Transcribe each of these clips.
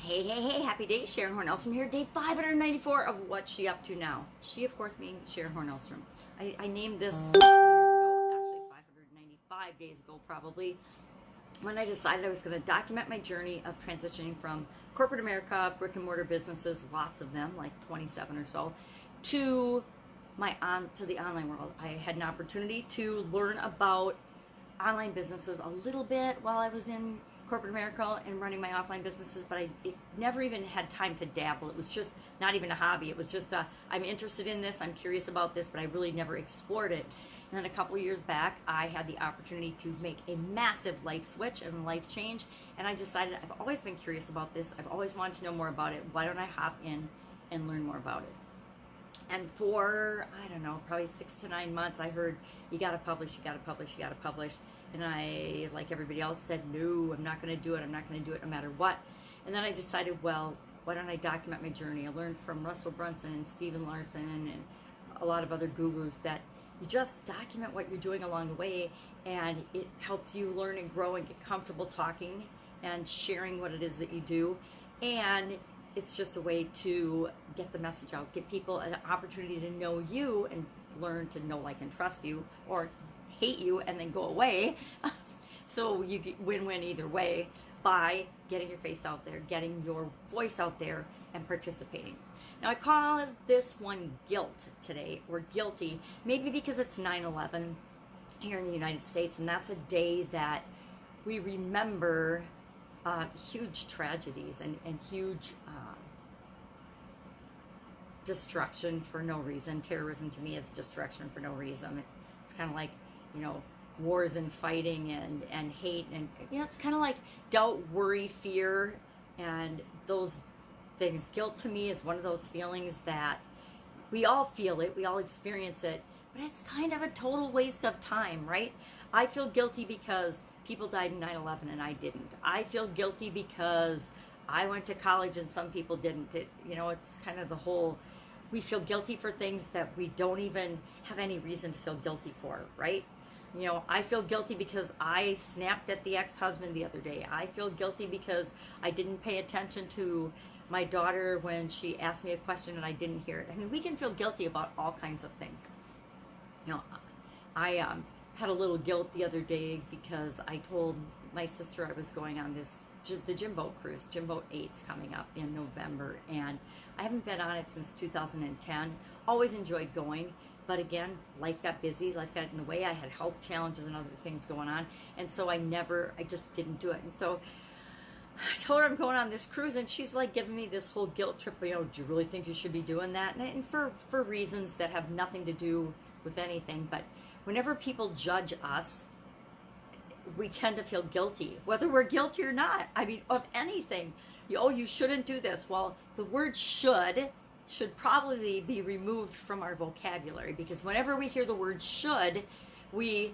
Hey, happy day. Sharon Horne-Ellstrom here, day 594 of What's She Up To Now. She, of course, being Sharon Horne-Ellstrom. I named this years ago, actually 595 days ago probably, when I decided I was going to document my journey of transitioning from corporate America, brick and mortar businesses, lots of them, like 27 or so, to the online world. I had an opportunity to learn about online businesses a little bit while I was in corporate America and running my offline businesses, but I never even had time to dabble. It was just not even a hobby. It was just I'm interested in this, I'm curious about this, but I really never explored it. And then a couple of years back, I had the opportunity to make a massive life switch and life change, and I decided I've always been curious about this. I've always wanted to know more about it. Why don't I hop in and learn more about it? And for, I don't know, probably 6 to 9 months, I heard, you gotta publish, you gotta publish, you gotta publish. And I, like everybody else, said, no, I'm not gonna do it, I'm not gonna do it no matter what. And then I decided, well, why don't I document my journey? I learned from Russell Brunson and Stephen Larson and a lot of other gurus that you just document what you're doing along the way, and it helps you learn and grow and get comfortable talking and sharing what it is that you do. And it's just a way to get the message out, get people an opportunity to know you and learn to know, like, and trust you, or hate you and then go away. So you get win-win either way by getting your face out there, getting your voice out there, and participating. Now I call this one guilt today, or guilty, maybe because it's 9/11 here in the United States, and that's a day that we remember huge tragedies and huge destruction for no reason. Terrorism to me is destruction for no reason. It's kind of like, you know, wars and fighting and hate, and you know, it's kind of like doubt, worry, fear, and those things. Guilt to me is one of those feelings that we all feel it, we all experience it, but it's kind of a total waste of time, right? I feel guilty because people died in 9/11 and I didn't. I feel guilty because I went to college and some people didn't. You know, it's kind of the whole, we feel guilty for things that we don't even have any reason to feel guilty for, right? You know, I feel guilty because I snapped at the ex-husband the other day. I feel guilty because I didn't pay attention to my daughter when she asked me a question and I didn't hear it. I mean, we can feel guilty about all kinds of things. You know, I had a little guilt the other day because I told my sister I was going on the Jimbo cruise. Jimbo 8's coming up in November, and I haven't been on it since 2010. Always enjoyed going, but again, life got busy, life got in the way. I had health challenges and other things going on, and so I just didn't do it. And so I told her I'm going on this cruise, and she's like giving me this whole guilt trip. You know, do you really think you should be doing that? And for reasons that have nothing to do with anything. But whenever people judge us, we tend to feel guilty, whether we're guilty or not. I mean, of anything. Oh, you shouldn't do this. Well, the word should probably be removed from our vocabulary, because whenever we hear the word should, we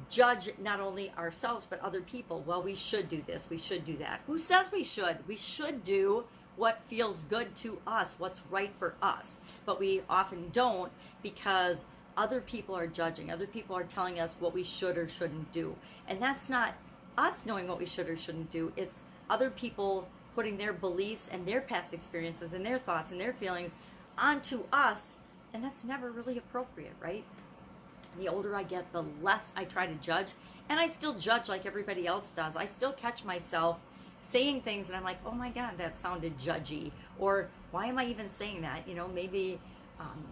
judge not only ourselves but other people. Well, we should do this, we should do that. Who says we should? We should do what feels good to us, what's right for us. But we often don't, because other people are judging, other people are telling us what we should or shouldn't do. And that's not us knowing what we should or shouldn't do. It's other people putting their beliefs and their past experiences and their thoughts and their feelings onto us, and that's never really appropriate, right? The older I get, the less I try to judge, and I still judge like everybody else does. I still catch myself saying things and I'm like, oh my God, that sounded judgy, or why am I even saying that? You know, maybe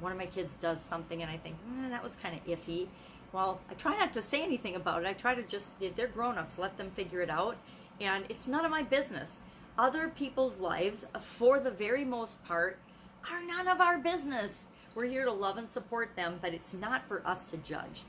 one of my kids does something and I think, that was kind of iffy. Well, I try not to say anything about it. I try to just, they're grown-ups, let them figure it out, and it's none of my business. Other people's lives, for the very most part, are none of our business. We're here to love and support them, but it's not for us to judge.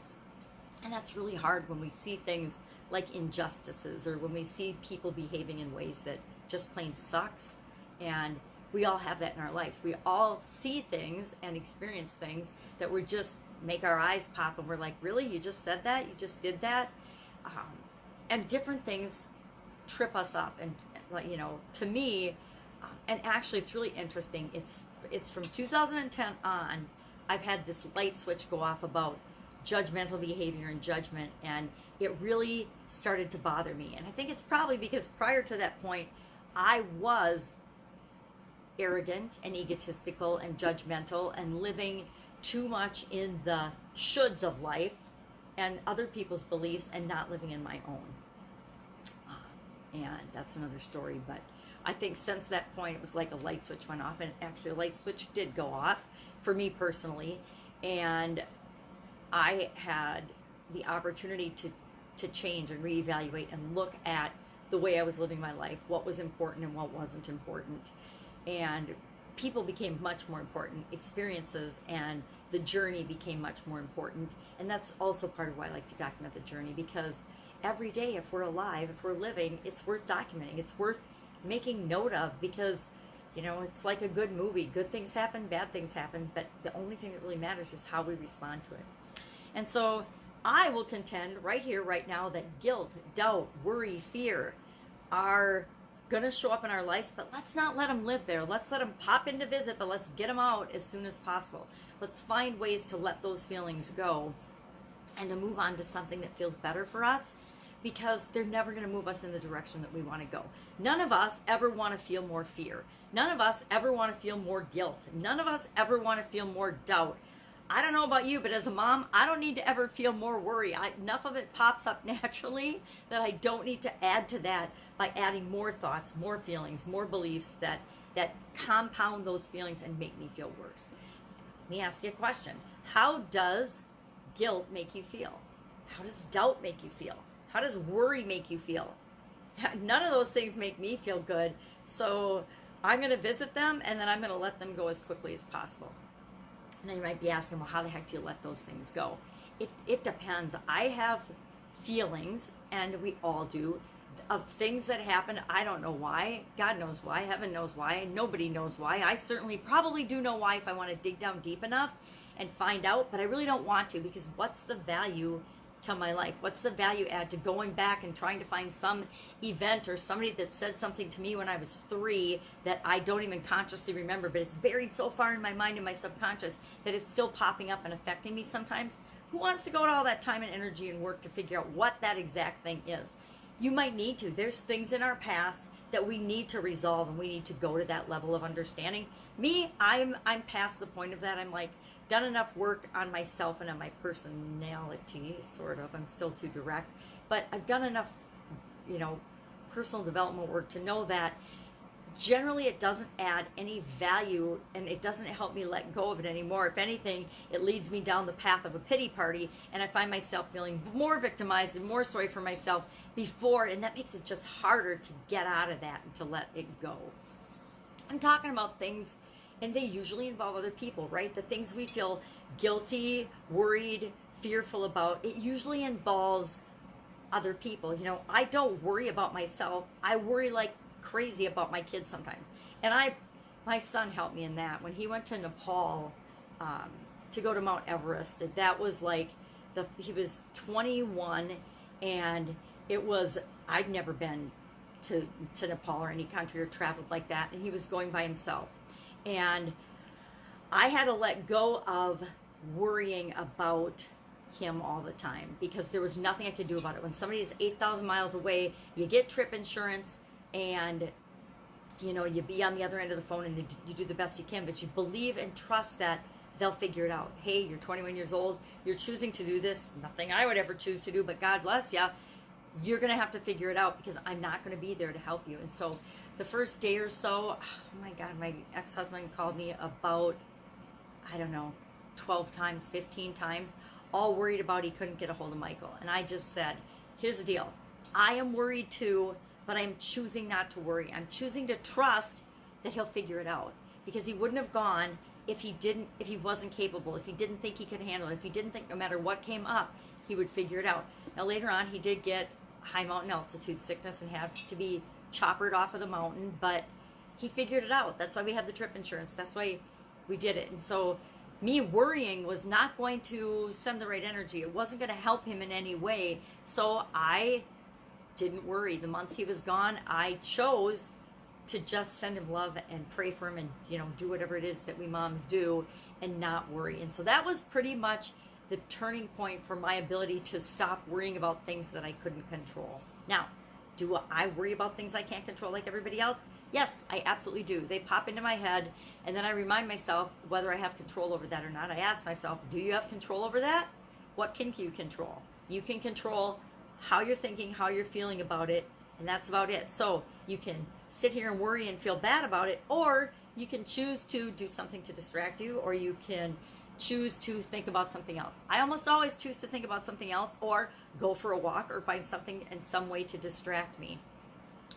And that's really hard when we see things like injustices, or when we see people behaving in ways that just plain sucks. And we all have that in our lives. We all see things and experience things that we just make our eyes pop, and we're like, really? You just said that? You just did that? And different things trip us up. And, you know, to me, and actually it's really interesting, it's from 2010 on, I've had this light switch go off about judgmental behavior and judgment, and it really started to bother me. And I think it's probably because prior to that point, I was arrogant and egotistical and judgmental and living too much in the shoulds of life and other people's beliefs and not living in my own. And that's another story, but I think since that point it was like a light switch went off, and actually a light switch did go off for me personally, and I had the opportunity to change and reevaluate and look at the way I was living my life, what was important and what wasn't important. And people became much more important, experiences and the journey became much more important. And that's also part of why I like to document the journey, because every day, if we're alive, if we're living, it's worth documenting. It's worth making note of, because, you know, it's like a good movie. Good things happen, bad things happen, but the only thing that really matters is how we respond to it. And so I will contend right here, right now, that guilt, doubt, worry, fear are going to show up in our lives, but let's not let them live there. Let's let them pop in to visit, but let's get them out as soon as possible. Let's find ways to let those feelings go and to move on to something that feels better for us, because they're never going to move us in the direction that we want to go. None of us ever want to feel more fear. None of us ever want to feel more guilt. None of us ever want to feel more doubt. I don't know about you, but as a mom, I don't need to ever feel more worry. Enough of it pops up naturally that I don't need to add to that by adding more thoughts, more feelings, more beliefs that compound those feelings and make me feel worse. Let me ask you a question. How does guilt make you feel? How does doubt make you feel? How does worry make you feel? None of those things make me feel good. So I'm going to visit them, and then I'm going to let them go as quickly as possible. Now you might be asking, well, how the heck do you let those things go? It depends. I have feelings, and we all do, of things that happen. I don't know why. God knows why. Heaven knows why. Nobody knows why. I certainly probably do know why if I want to dig down deep enough and find out, but I really don't want to, because what's the value to my life? What's the value add to going back and trying to find some event or somebody that said something to me when I was 3 that I don't even consciously remember, but it's buried so far in my mind and my subconscious that it's still popping up and affecting me sometimes? Who wants to go to all that time and energy and work to figure out what that exact thing is? You might need to. There's things in our past that we need to resolve, and we need to go to that level of understanding. Me, I'm past the point of that. I'm like, done enough work on myself and on my personality, sort of. I'm still too direct, but I've done enough, you know, personal development work to know that generally it doesn't add any value, and it doesn't help me let go of it anymore. If anything, it leads me down the path of a pity party, and I find myself feeling more victimized and more sorry for myself before, and that makes it just harder to get out of that and to let it go. I'm talking about things, and they usually involve other people, right? The things we feel guilty, worried, fearful about, it usually involves other people. You know, I don't worry about myself. I worry like crazy about my kids sometimes. And my son helped me in that. When he went to Nepal to go to Mount Everest, that was like, he was 21, and it was, I'd never been to Nepal or any country or traveled like that, and he was going by himself. And I had to let go of worrying about him all the time, because there was nothing I could do about it. When somebody is 8,000 miles away, you get trip insurance, and you know, you be on the other end of the phone, and you do the best you can, but you believe and trust that they'll figure it out. Hey, you're 21 years old, you're choosing to do this, nothing I would ever choose to do, but God bless you. You're going to have to figure it out, because I'm not going to be there to help you. And so the first day or so, oh my God, my ex-husband called me about, I don't know, 12 times, 15 times, all worried about he couldn't get a hold of Michael. And I just said, here's the deal. I am worried too, but I'm choosing not to worry. I'm choosing to trust that he'll figure it out, because he wouldn't have gone if he wasn't capable, if he didn't think he could handle it, if he didn't think no matter what came up, he would figure it out. Now later on, he did get high mountain altitude sickness and had to be choppered off of the mountain, but he figured it out. That's why we had the trip insurance. That's why we did it. And so me worrying was not going to send the right energy. It wasn't going to help him in any way. So I didn't worry. The months he was gone, I chose to just send him love and pray for him, and, you know, do whatever it is that we moms do and not worry. And so that was pretty much the turning point for my ability to stop worrying about things that I couldn't control. Now, Do I worry about things I can't control like everybody else? Yes, I absolutely do. They pop into my head, and then I remind myself whether I have control over that or not. I ask myself, do you have control over that? What can you control? You can control how you're thinking, how you're feeling about it, and that's about it. So you can sit here and worry and feel bad about it, or you can choose to do something to distract you, or you can choose to think about something else. I almost always choose to think about something else, or go for a walk, or find something in some way to distract me.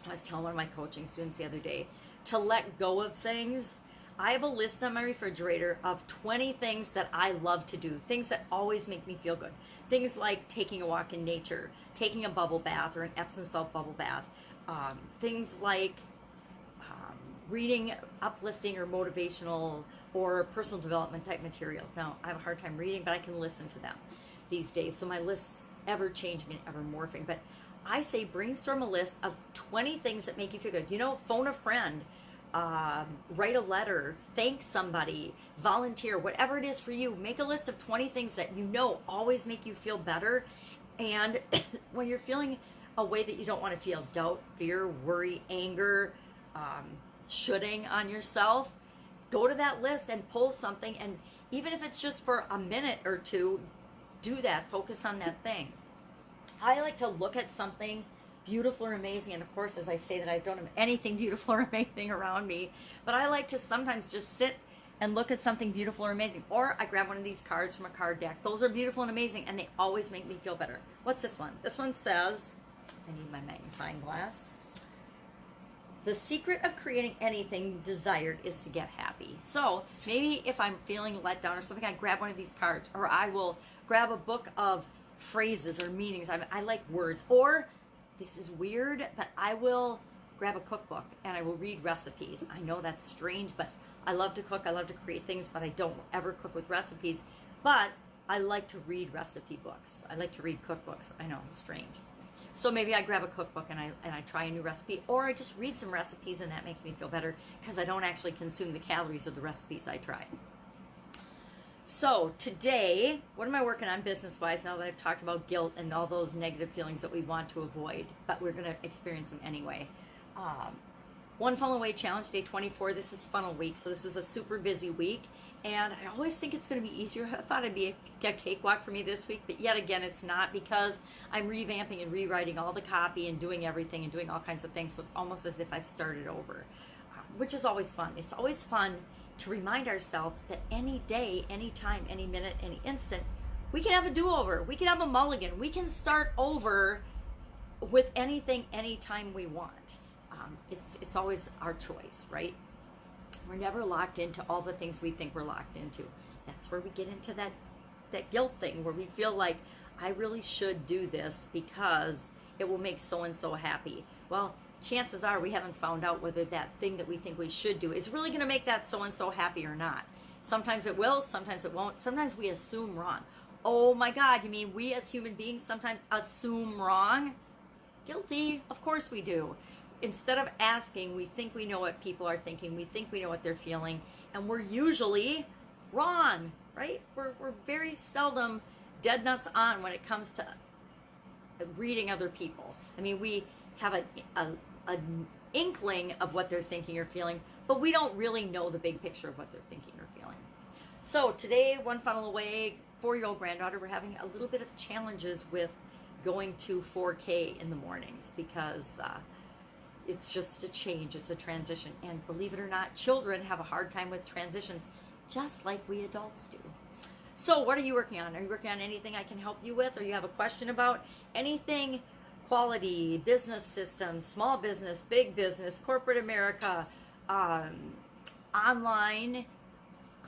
I was telling one of my coaching students the other day to let go of things. I have a list on my refrigerator of 20 things that I love to do, things that always make me feel good. Things like taking a walk in nature, taking a bubble bath or an Epsom salt bubble bath. Things like reading uplifting or motivational or personal development type materials. Now, I have a hard time reading, but I can listen to them these days. So my list's ever changing and ever morphing. But I say brainstorm a list of 20 things that make you feel good. You know, phone a friend, write a letter, thank somebody, volunteer, whatever it is for you. Make a list of 20 things that you know always make you feel better. And when you're feeling a way that you don't want to feel, doubt, fear, worry, anger, shoulding on yourself, go to that list and pull something. And even if it's just for a minute or two, do that. Focus on that thing. I like to look at something beautiful or amazing, and of course, as I say that, I don't have anything beautiful or amazing around me, but I like to sometimes just sit and look at something beautiful or amazing. Or I grab one of these cards from a card deck. Those are beautiful and amazing, and they always make me feel better. What's this one? This one says, I need my magnifying glass. The secret of creating anything desired is to get happy. So maybe if I'm feeling let down or something, I grab one of these cards, or I will grab a book of phrases or meanings. I like words. Or, this is weird, but I will grab a cookbook and I will read recipes. I know that's strange, but I love to cook. I love to create things, but I don't ever cook with recipes. But I like to read recipe books. I like to read cookbooks. I know, it's strange. So maybe I grab a cookbook and I try a new recipe, or I just read some recipes, and that makes me feel better because I don't actually consume the calories of the recipes I try. So today, what am I working on business-wise now that I've talked about guilt and all those negative feelings that we want to avoid, but we're going to experience them anyway? One Funnel Away Challenge, day 24. This is funnel week, so this is a super busy week. And I always think it's going to be easier. I thought it'd be a cakewalk for me this week, but yet again, it's not, because I'm revamping and rewriting all the copy and doing everything and doing all kinds of things. So it's almost as if I've started over, which is always fun. It's always fun to remind ourselves that any day, any time, any minute, any instant, we can have a do-over. We can have a mulligan. We can start over with anything, anytime we want. It's always our choice, right? We're never locked into all the things we think we're locked into. That's where we get into that guilt thing, where we feel like, I really should do this because it will make so-and-so happy. Well, chances are we haven't found out whether that thing that we think we should do is really going to make that so-and-so happy or not. Sometimes it will, sometimes it won't. Sometimes we assume wrong. Oh my God, you mean we as human beings sometimes assume wrong? Guilty, of course we do. Instead of asking, we think we know what people are thinking, we think we know what they're feeling, and we're usually wrong, right? We're very seldom dead nuts on when it comes to reading other people. I mean, we have an inkling of what they're thinking or feeling, but we don't really know the big picture of what they're thinking or feeling. So today, One Funnel Away, 4-year-old granddaughter, we're having a little bit of challenges with going to 4K in the mornings, because it's just a change, it's a transition. And believe it or not, children have a hard time with transitions, just like we adults do. So what are you working on? Are you working on anything I can help you with, or you have a question about anything quality, business systems, small business, big business, corporate America, online,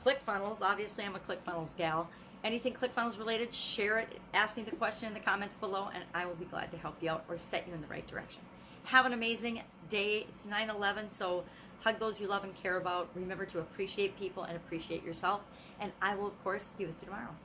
ClickFunnels? Obviously, I'm a ClickFunnels gal. Anything ClickFunnels related, share it. Ask me the question in the comments below, and I will be glad to help you out or set you in the right direction. Have an amazing day. It's 9/11, so hug those you love and care about. Remember to appreciate people and appreciate yourself. And I will, of course, be with you tomorrow.